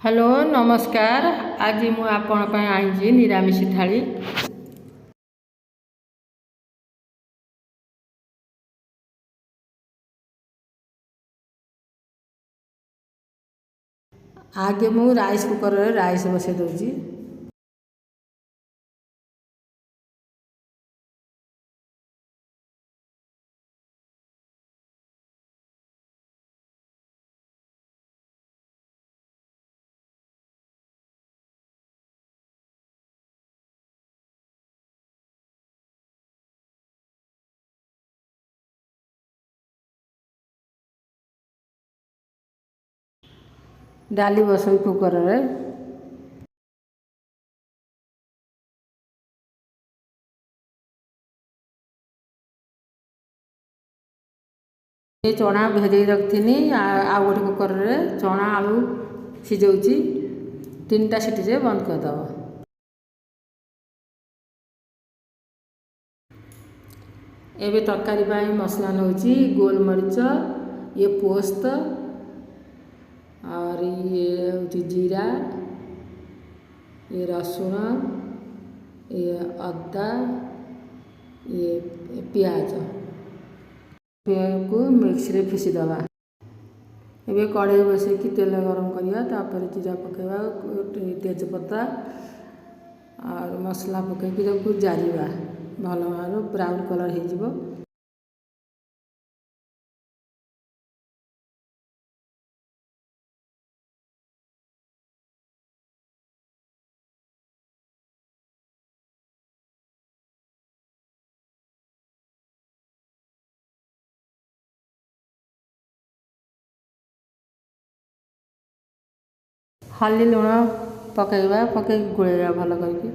Hello नमस्कार। आज मु आपण ପାଇଁ आईजी निरामिष थाली। आगे मु राइस कुकर रे राइस बसे दोजी। डाली बसई कुकर रे। ये चना भेजई रखथिनी आ गोटे कुकर रे चना आलू सिझौची। 3टा सीटी रे बंद कर दबो। एबे तरकारी पाई मसला नउची गोल मरीच, ये पोस्त और ये जीरा, ये रसुण, ये अदा, ये प्याज को मिक्स रे फिसी दबा। एबे कढ़ाई बसे कि तेल गरम करिया, तापर जीरा पकेबा, तेजपत्ता और मसला पके कि जारिबा भलो मारो ब्राउन कलर हे जिवो। हल्दी लुण पकेबा, पके गोलेबा भलो करके।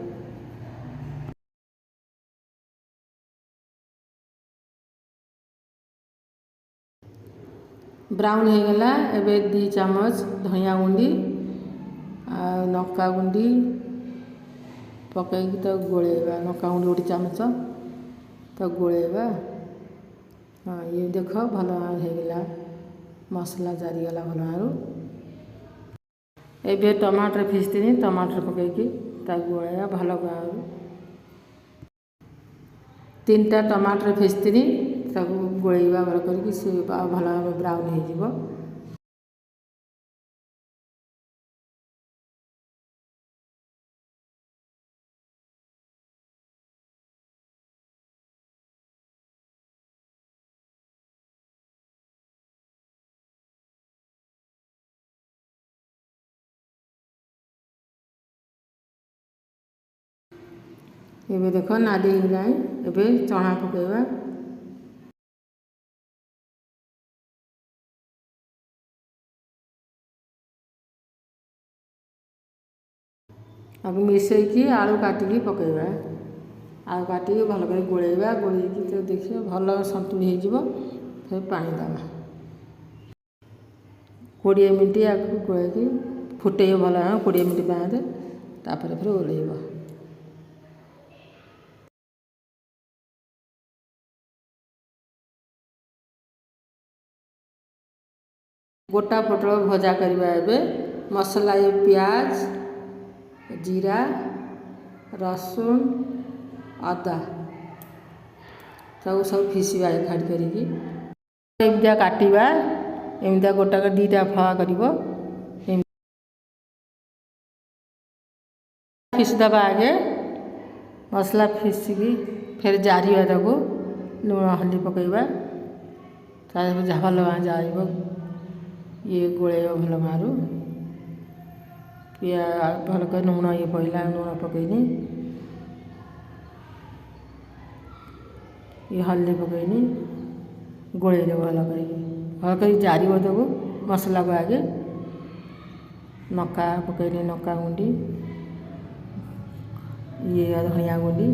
ब्राउन हो गला। एबे 2 चम्मच धनिया गुंडी आ नक्का गुंडी पकई तो गोलेबा। नक्का गुंडी 1 चम्मच तो गोलेबा। हाँ ये देखो भलो हो गला, मसला जारी गला भलो आरो। एबे टमाटर फिसतीनी, टमाटर पकई कि ता गोलेबा भलो आरो। 3टा टमाटर फिसतीनी ताको गोलेबा भलो करके से भलो ब्राउन हो जिवो। एबे देखो नाली गलाय। एबे चना पकेबा। अब मिसई कि आलू काटिकी पकेबा। आलू काटिकी भलो कर गोलेबा। गोलेकी तो देखियो भलो संतुली हो जिवो। फिर पानी दबा। 20 मिनिट आगु गोलेकी फुटेइबो भलो 20 मिनिट बाद। तापर फिर ओलेइबो। गोटा पोटल भजा करबा। एबे मसला ये प्याज, जीरा, रसुण, अदा सब फिसवा खाड़ी करिकी। एमितिया काटिबा। एमितिया गोटा का 2टा फळा करिवो। फिस दबा आगे मसला फिसिकी फिर जारिबा ताको लुण हल्दी पकेबा। तापर भलो जाइबो। ये गोलेइबा भलो मारो। पिया भलो कर लुण ये पइला लुण पकेइनी। ये हल्दी पकेइनी गोलेइले भलो कर जारिबो ताको मसला को आगे। नक्का पकेइनी, नक्का गुंडी, ये धनिया गुंडी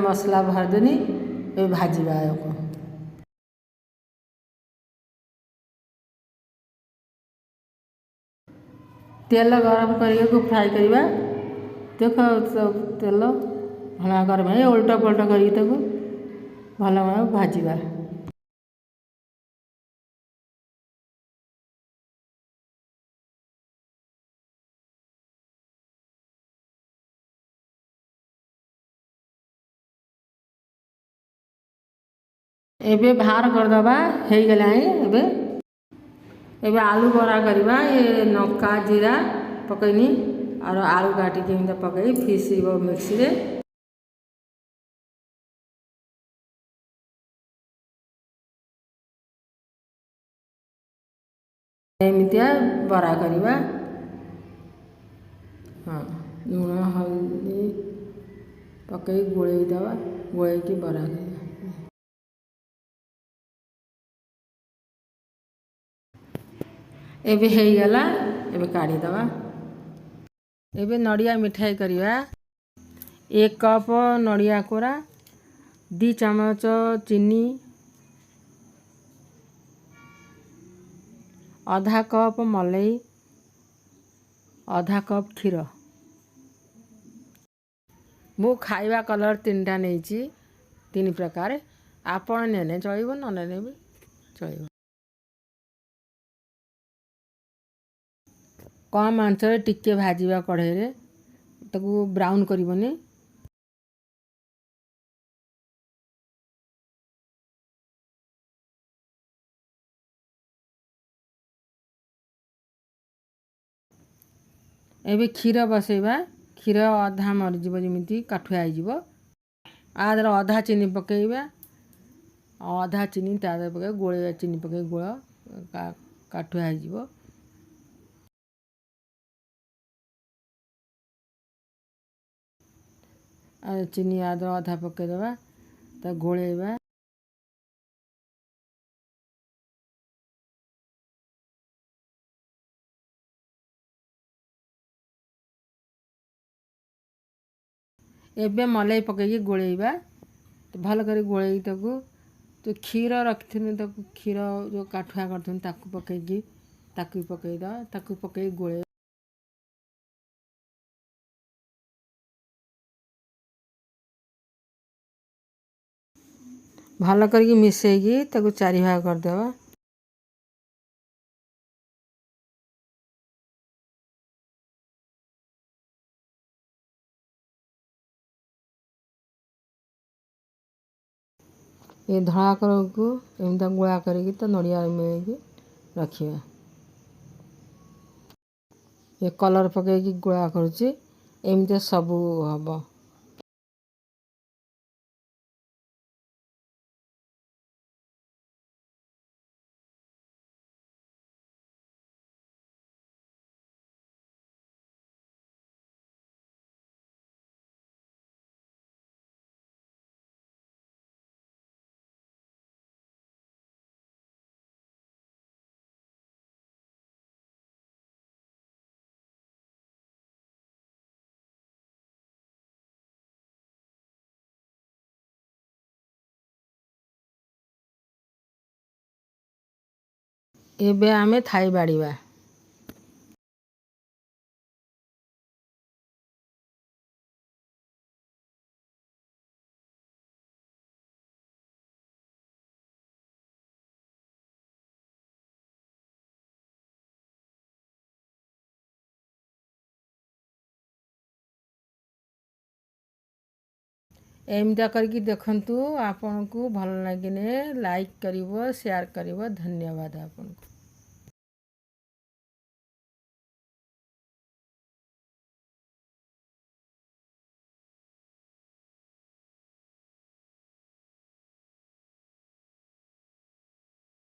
मसला भर देनी। ए भाजीबा को तेल गरम करके फ्राई करवा। देखो सब तेल भला गरम है, उल्टा पल्टा करके भला भाजीबा। एबे बाहर करदबा हो गलानी। एबे आलू बरा करवा। ये नौका जीरा पकईनी और आलू काटिक पकई फिसब मिक्सी रे। एमतिया बरा करवा। हाँ लुण हल्दी पकई गोलई दवा गोलई की बरा करवा। एबे हो गला। एबे काढ़ी दवा। एबे नड़िया मिठाई करवा। 1 कप नड़िया कोरा 2 चमच चीनी आधा कप मलाई आधा कप क्षीर। मु खाइबा कलर 3टा नहीं 3 प्रकार। आपण नेने चलो न नेने भी चलो। कम आंच टिके भाजवा कढ़ई रे ताकू ब्राउन करबनी। एबे क्षीर बसैबा। क्षीर अधा मरीज जमी काठुआ हो आदर अधा चीनी पकईबा। अधा चीनी तादर पकई गोल चीनी पकई गोल काठुआ हो। चीनी आदर अधा पकईदबा तो गोलैबा। एबे मलाई पकईकी गोलैबा तो भल कर गोलई ताकू तो क्षीर रखी ताकू क्षीर जो काठुआ कर पकईकी ताकू पकईद ताकू पकई गोले भल करके मिसेगी ताकू 4 भाग करदेवा। ये धड़ा कलर को एमता गुड़ा करके तो नड़िया मिलेगी रखिए। ये कलर पकईकी गुड़ा करुच्ची एमती सबू हम। एबे आमे थाई बाड़ीबा। एमता करके देखंतु आपन को भल लगिने लाइक करिवो शेयर करिवो। धन्यवाद आपन को।